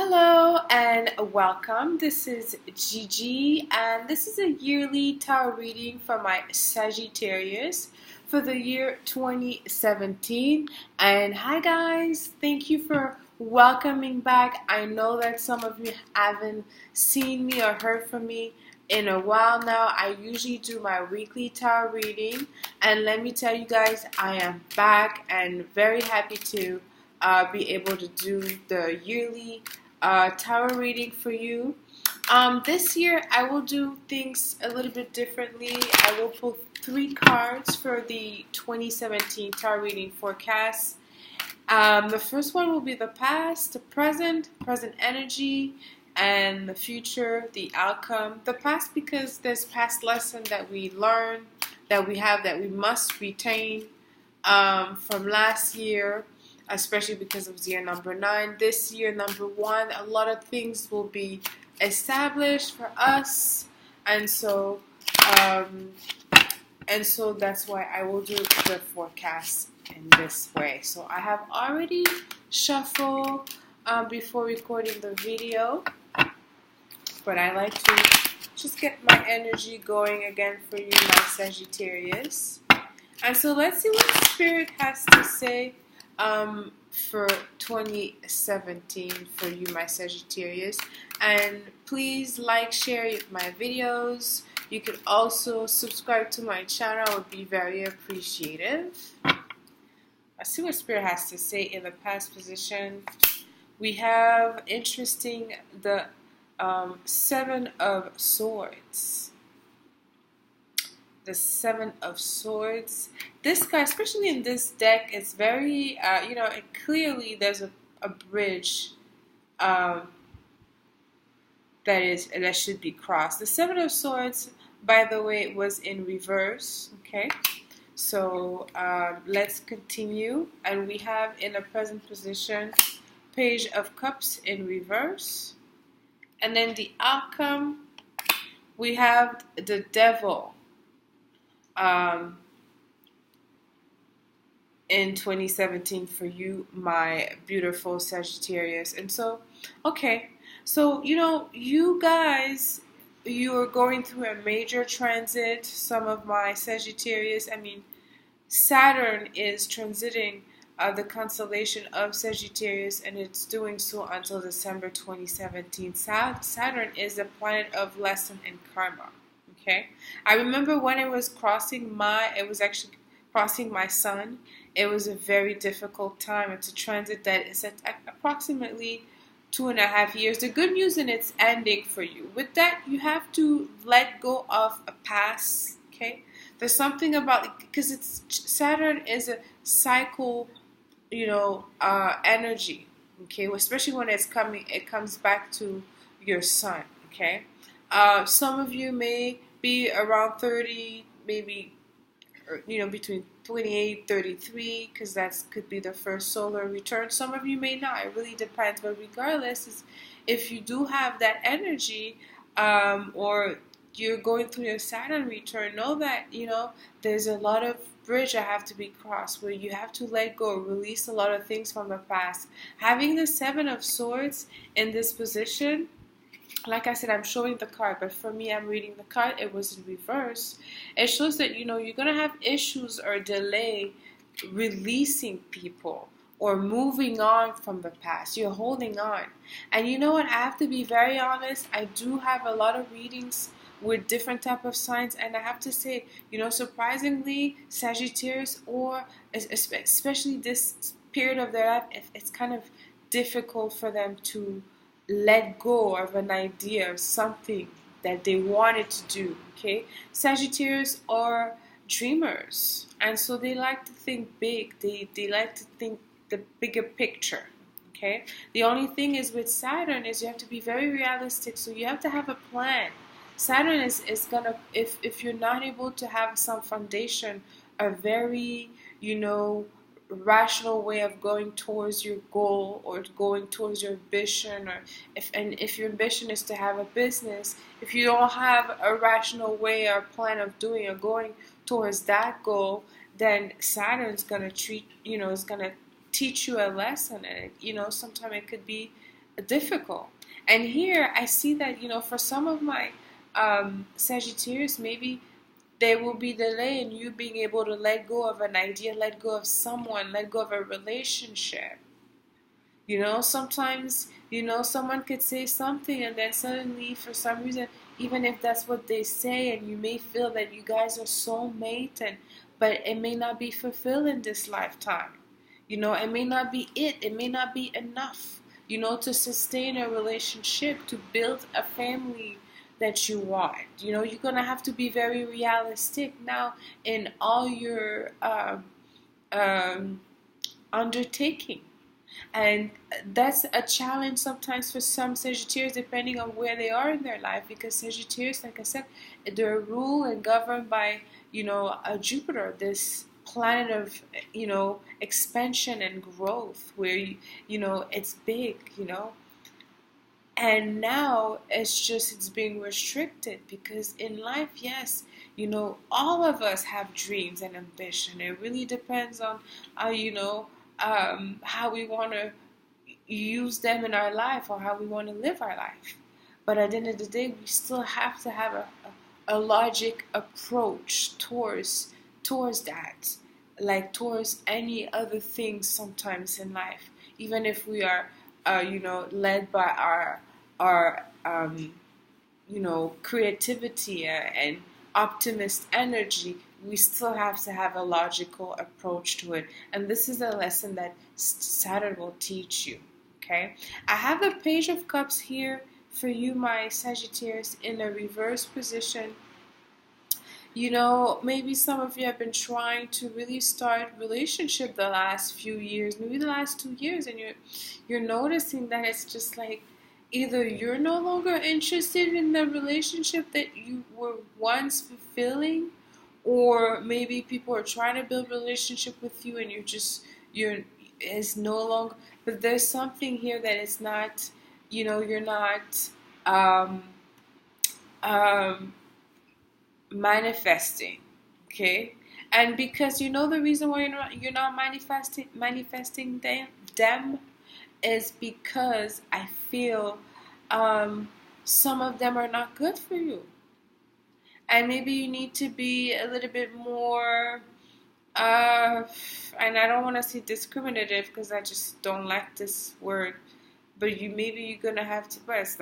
Hello and welcome. This is Gigi, and this is a yearly tarot reading for my Sagittarius for the year 2017. And hi guys, thank you for welcoming back. I know that some of you haven't seen me or heard from me in a while now. I usually do my weekly tarot reading, and let me tell you guys, I am back and very happy to be able to do the yearly tarot reading for you. This year I will do things a little bit differently. I will pull 3 cards for the 2017 tarot reading forecast. The first one will be the past, the present energy, and the future, the outcome. The past because there's past lesson that we learn, that we have, that we must retain from last year, especially because of year number 9. This year, number 1, a lot of things will be established for us, and so that's why I will do the forecast in this way. So I have already shuffled before recording the video, but I like to just get my energy going again for you, my Sagittarius. And so let's see what Spirit has to say for 2017 for you, my Sagittarius. And please like, share my videos. You can also subscribe to my channel. I would be very appreciative. Let's see what Spirit has to say in the past position. We have interesting the 7 of Swords. The 7 of Swords. This card, especially in this deck, it's very, clearly there's a bridge that should be crossed. The 7 of Swords, by the way, was in reverse. Okay, so let's continue. And we have in a present position, Page of Cups in reverse. And then the outcome, we have the Devil. In 2017 for you, my beautiful Sagittarius. And so, okay, so you guys, you are going through a major transit. Some of my Sagittarius, Saturn is transiting the constellation of Sagittarius, and it's doing so until December 2017. Saturn is a planet of lesson and karma. Okay, I remember when it was crossing my sun. It was a very difficult time. It's a transit that is at approximately 2.5 years. The good news in it's ending for you. With that, you have to let go of a past. Okay, there's something about it because Saturn is a cycle, energy. Okay, especially when it comes back to your sun. Okay, some of you may be around 30, maybe, between 28, 33, because that could be the first solar return. Some of you may not. It really depends. But regardless, if you do have that energy, or you're going through your Saturn return, know that, there's a lot of bridge that have to be crossed where you have to let go, release a lot of things from the past. Having the 7 of Swords in this position, like I said, I'm showing the card, but for me, I'm reading the card. It was in reverse. It shows that, you're going to have issues or delay releasing people or moving on from the past. You're holding on. And you know what? I have to be very honest. I do have a lot of readings with different type of signs, and I have to say, surprisingly, Sagittarius, or especially this period of their life, it's kind of difficult for them to let go of an idea of something that they wanted to do. Okay, Sagittarius are dreamers, and so they like to think big. They like to think the bigger picture. Okay, the only thing is with Saturn is you have to be very realistic, so you have to have a plan. Saturn is gonna, if you're not able to have some foundation, a very rational way of going towards your goal or going towards your ambition, or if your ambition is to have a business, if you don't have a rational way or plan of doing or going towards that goal, then Saturn's gonna is gonna teach you a lesson, and sometimes it could be difficult. And here I see that, for some of my Sagittarius, maybe there will be delay in you being able to let go of an idea, let go of someone, let go of a relationship. Sometimes, someone could say something and then suddenly, for some reason, even if that's what they say, and you may feel that you guys are soulmate, but it may not be fulfilled in this lifetime. It may not be it may not be enough, to sustain a relationship, to build a family that you want. You're going to have to be very realistic now in all your undertaking. And that's a challenge sometimes for some Sagittarius, depending on where they are in their life, because Sagittarius, like I said, they're ruled and governed by, a Jupiter, this planet of, expansion and growth, where, it's big, And now it's being restricted, because in life, yes, all of us have dreams and ambition. It really depends on, how we want to use them in our life, or how we want to live our life. But at the end of the day, we still have to have a logic approach towards that, like towards any other things sometimes in life. Even if we are, led by our creativity and optimist energy, we still have to have a logical approach to it. And this is a lesson that Saturn will teach you. Okay, I have the Page of Cups here for you, my Sagittarius, in a reverse position. Maybe some of you have been trying to really start relationship the last few years, maybe the last 2 years, and you're noticing that it's just like either you're no longer interested in the relationship that you were once fulfilling, or maybe people are trying to build a relationship with you and it's no longer. But there's something here that it's not, you're not manifesting, okay? And because the reason why you're not manifesting them is because I feel some of them are not good for you, and maybe you need to be a little bit more. And I don't want to say discriminative, because I just don't like this word. But you're gonna have to. But it's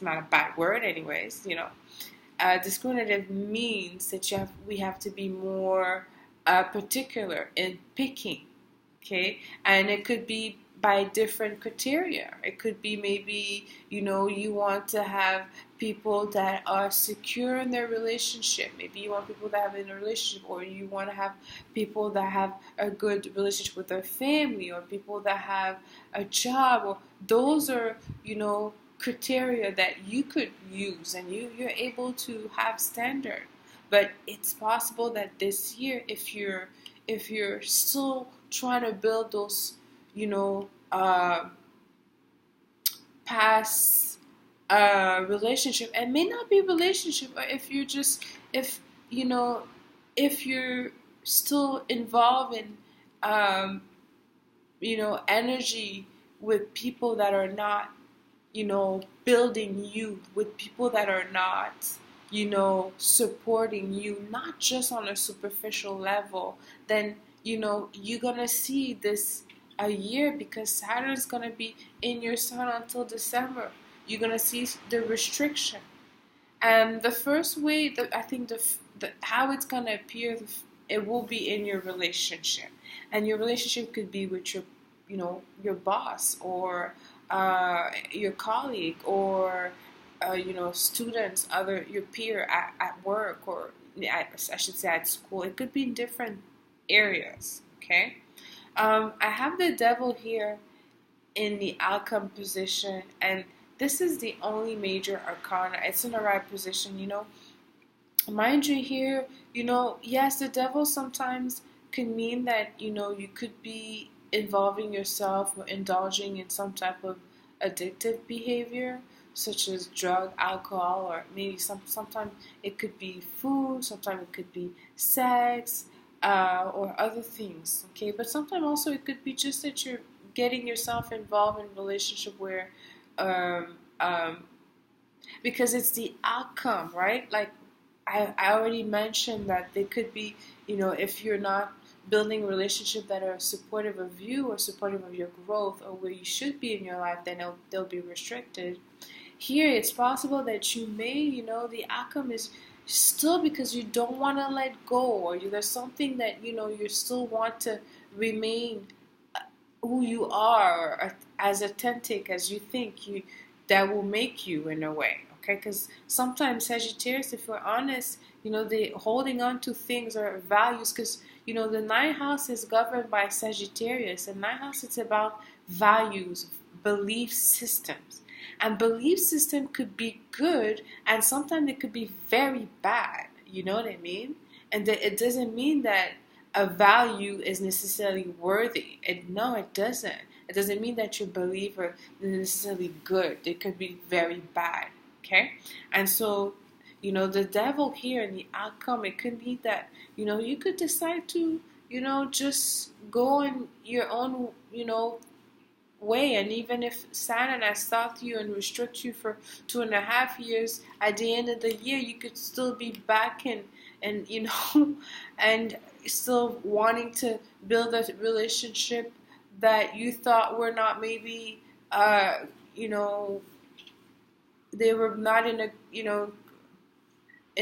not a bad word, anyways. Discriminative means that we have to be more particular in picking. Okay, and it could be by different criteria. It could be maybe, you want to have people that are secure in their relationship. Maybe you want people that have in a relationship, or you want to have people that have a good relationship with their family, or people that have a job, or those are, criteria that you could use, and you're able to have standard. But it's possible that this year, if you're still trying to build those, past relationship, and may not be relationship, or if you're still involved in energy with people that are not building you, with people that are not supporting you, not just on a superficial level, then you're gonna see this a year, because Saturn's gonna be in your sun until December. You're gonna see the restriction, and the first way that I think how it's gonna appear, it will be in your relationship, and your relationship could be with your boss, or your colleague, or students, your peer at work, or I should say at school. It could be in different areas. Okay. I have the Devil here in the outcome position, and this is the only major arcana. It's in the right position, Mind you here, yes, the Devil sometimes can mean that, you could be involving yourself or indulging in some type of addictive behavior, such as drug, alcohol, or maybe sometimes it could be food, sometimes it could be sex, or other things, okay? But sometimes also it could be just that you're getting yourself involved in a relationship where, um, um, because it's the outcome, right? Like I already mentioned that they could be, if you're not building relationships that are supportive of you or supportive of your growth or where you should be in your life, then they'll be restricted. Here, it's possible that you may, the outcome is still because you don't want to let go, or there's something that, you still want to remain who you are, or as authentic as you think that will make you in a way. Okay, because sometimes Sagittarius, if we're honest, they holding on to things or values, because the ninth house is governed by Sagittarius, and ninth house, it's about values, belief systems, and belief system could be good, and sometimes it could be very bad. You know what I mean? And it doesn't mean that a value is necessarily worthy. No, it doesn't. It doesn't mean that your belief is necessarily good. It could be very bad. Okay? And so, the devil here and the outcome, it could be that, you could decide to, just go on your own, way. And even if Saturn has stalked you and restrict you for 2.5 years, at the end of the year, you could still be back and and still wanting to build a relationship that you thought were not maybe, they were not in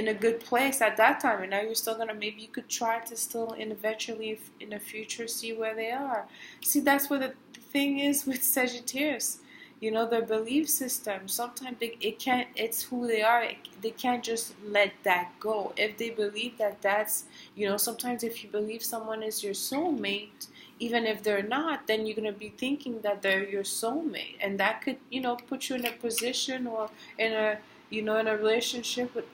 a good place at that time, and now you're still gonna, maybe you could try to still eventually in the future see where they are. See, that's what the thing is with Sagittarius. Their belief system, sometimes it's who they are. They can't just let that go. If they believe that that's, sometimes if you believe someone is your soulmate, even if they're not, then you're going to be thinking that they're your soulmate. And that could, put you in a position or in in a relationship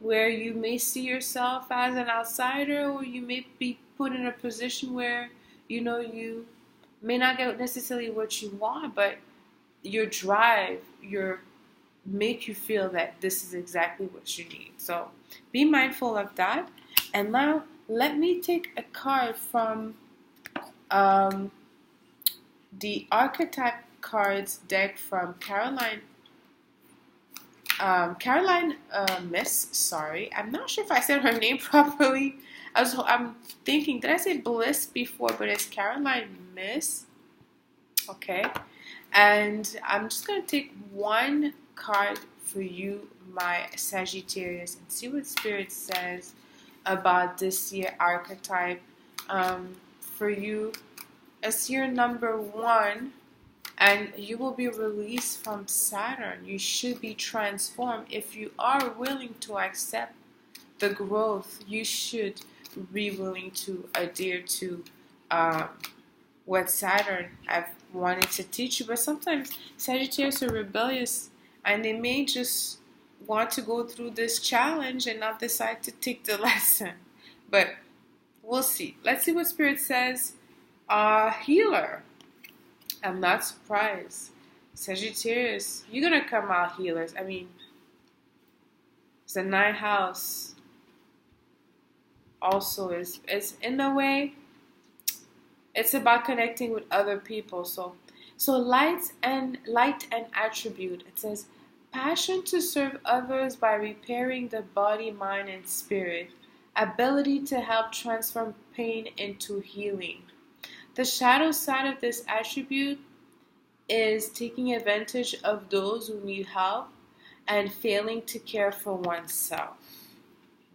where you may see yourself as an outsider, or you may be put in a position where, you may not get necessarily what you want, but your drive, make you feel that this is exactly what you need. So be mindful of that. And now let me take a card from the archetype cards deck from Caroline. Miss, sorry, I'm not sure if I said her name properly. I'm thinking, did I say Bliss before? But it's Caroline Miss. Okay. And I'm just going to take one card for you, my Sagittarius, and see what Spirit says about this year archetype. For you, it's year number 1, and you will be released from Saturn. You should be transformed. If you are willing to accept the growth, you should be willing to adhere to what Saturn have wanted to teach you. But sometimes Sagittarius are rebellious, and they may just want to go through this challenge and not decide to take the lesson. But we'll see. Let's see what Spirit says. Healer. I'm not surprised. Sagittarius, you're going to come out healers. I mean, the 9th house also is in a way, it's about connecting with other people. So light and attribute. It says passion to serve others by repairing the body, mind, and spirit. Ability to help transform pain into healing. The shadow side of this attribute is taking advantage of those who need help and failing to care for oneself.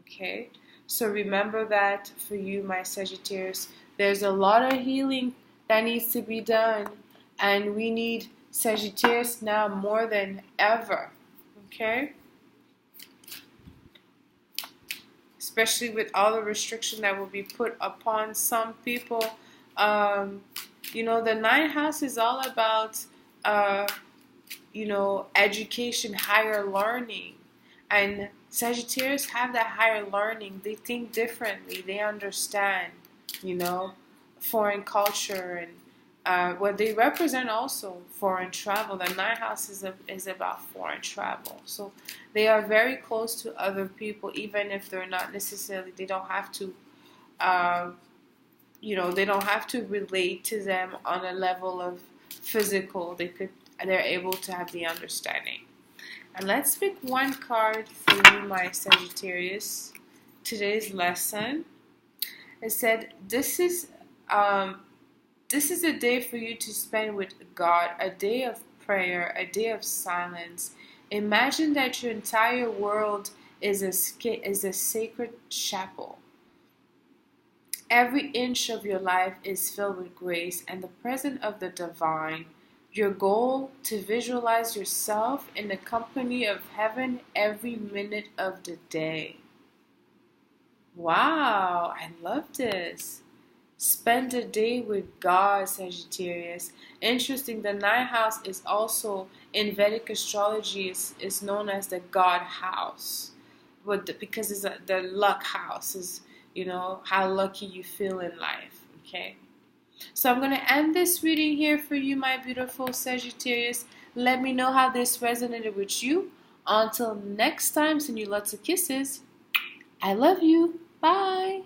Okay? So remember that for you, my Sagittarius. There's a lot of healing that needs to be done, and we need Sagittarius now more than ever. Okay? Especially with all the restriction that will be put upon some people. The 9th house is all about, education, higher learning. And Sagittarius have that higher learning. They think differently. They understand, foreign culture and what they represent also foreign travel. The 9th house is about foreign travel. So they are very close to other people, even if they're not necessarily, they don't have to they don't have to relate to them on a level of physical. They're able to have the understanding. And let's pick one card for you, my Sagittarius. Today's lesson. It said, this is a day for you to spend with God, a day of prayer, a day of silence. Imagine that your entire world is a sacred chapel. Every inch of your life is filled with grace and the presence of the divine. Your goal to visualize yourself in the company of heaven every minute of the day. Wow, I love this. Spend a day with God, Sagittarius. Interesting, the ninth house is also in Vedic astrology is known as the God house. Because it's the luck house is, how lucky you feel in life, okay? So I'm going to end this reading here for you, my beautiful Sagittarius. Let me know how this resonated with you. Until next time, send you lots of kisses. I love you. Bye.